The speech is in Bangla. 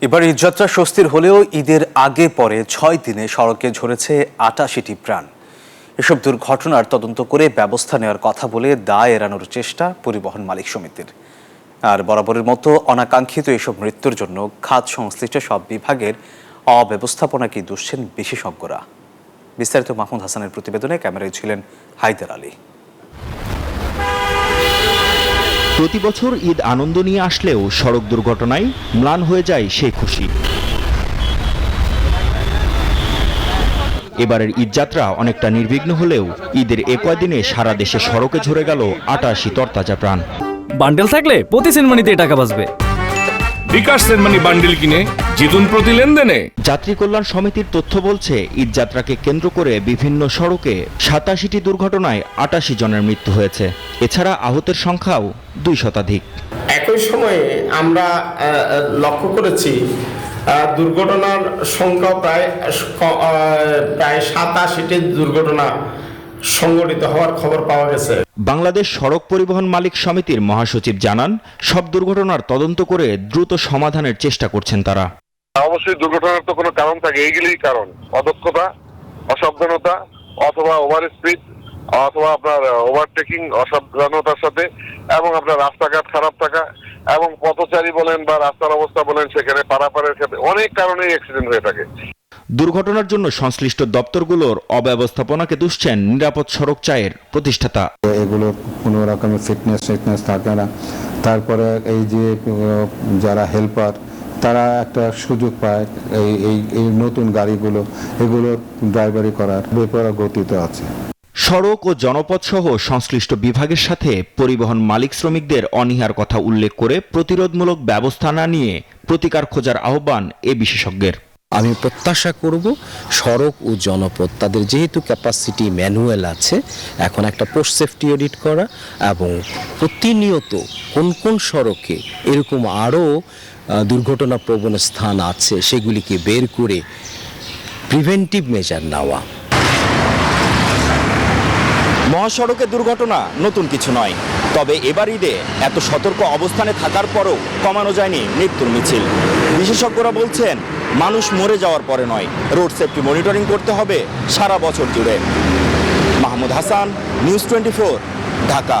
এবার ঈদযাত্রা স্বস্তির হলেও ঈদের আগে পরে 6 দিনে সড়কে ঝরেছে ৮৮টি প্রাণ। এসব দুর্ঘটনার তদন্ত করে ব্যবস্থা নেওয়ার কথা বলে দায় এড়ানোর চেষ্টা পরিবহন মালিক সমিতির। আর বরাবরের মতো অনাকাঙ্ক্ষিত এসব মৃত্যুর জন্য খাত সংশ্লিষ্ট সব বিভাগের অব্যবস্থাপনাকে দুষছেন বিশেষজ্ঞরা। বিস্তারিত মাহমুদ হাসানের প্রতিবেদনে ক্যামেরায় ছিলেন হায়দার আলী। প্রতি বছর ঈদ আনন্দ নিয়ে আসলেও সড়ক দুর্ঘটনায় ম্লান হয়ে যায় সেই খুশি। এবারের ঈদযাত্রা অনেকটা নির্বিঘ্ন হলেও ঈদের এ কয়দিনে সারা দেশে সড়কে ঝরে গেল ৮৮ তরতাজা প্রাণ। বান্ডেল থাকলে প্রতি সেনমানিতে টাকা বাঁচবে। বিকাশ সেনমানি বান্ডেল কিনে জিতুন প্রতি লেনদেনে। যাত্রী কল্যাণ সমিতির তথ্য বলছে, ঈদযাত্রাকে কেন্দ্র করে বিভিন্ন সড়কে ৮৭টি দুর্ঘটনায় ৮৮ জনের মৃত্যু হয়েছে। এছাড়া আহতের সংখ্যাও ২ শতাধিক। একই সময়ে আমরা লক্ষ্য করেছি দুর্ঘটনার সংখ্যা প্রায় ৮৭টি দুর্ঘটনা সংঘটিত হওয়ার খবর পাওয়া গেছে। বাংলাদেশ সড়ক পরিবহন মালিক সমিতির মহাসচিব জানান, সব দুর্ঘটনার তদন্ত করে দ্রুত সমাধানের চেষ্টা করছেন তারা। অবশ্যই দুর্ঘটনার তো কোনো কারণ থাকে, এইগুলিই কারণ। অদক্ষতা, অসাবধানতা, অথবা ওভার স্পিড, অথবা আপনার ওভারটেকিং অসাবধানতার সাথে, এবং আপনার রাস্তাঘাট খারাপ থাকা, এবং পথচারী বলেন বা রাস্তার অবস্থা বলেন, সেখানে পারাপারের ক্ষেত্রে অনেক কারণেই অ্যাক্সিডেন্ট হয়ে থাকে। দুর্ঘটনার জন্য সংশ্লিষ্ট দপ্তরগুলোর অব্যবস্থাপনাকে দুষছেন নিরাপদ সড়ক চায়ের প্রতিষ্ঠাতা। এগুলো কোনো রকমের ফিটনেস থাকে না। তারপরে এই যে যারা হেল্পার, তারা একটা সুযোগ পায় এই নতুন গাড়িগুলো, এগুলো ড্রাইভারি করার বেপরোয়া গতিতে আছে। সড়ক ও জনপথ সহ সংশ্লিষ্ট বিভাগের সাথে পরিবহন মালিক শ্রমিকদের অনীহার কথা উল্লেখ করে প্রতিরোধমূলক ব্যবস্থা না নিয়ে প্রতিকার খোঁজার আহ্বান এ বিশেষজ্ঞের। আমি প্রত্যাশা করব সড়ক ও জনপথ তাদের যেহেতু ক্যাপাসিটি ম্যানুয়াল আছে, এখন একটা পোস্ট সেফটি অডিট করা এবং প্রতিনিয়ত কোন কোন সড়কে এরকম আরও দুর্ঘটনা প্রবণ স্থান আছে সেগুলিকে বের করে প্রিভেন্টিভ মেজার নেওয়া। মহাসড়কে দুর্ঘটনা নতুন কিছু নয়, তবে এবার ঈদে এত সতর্ক অবস্থানে থাকার পরও কমানো যায়নি মৃত্যুর মিছিল। বিশেষজ্ঞরা বলছেন, মানুষ মরে যাওয়ার পরে নয়, রোড সেফটি মনিটরিং করতে হবে সারা বছর জুড়ে। মাহমুদ হাসান, নিউজ 24, ঢাকা।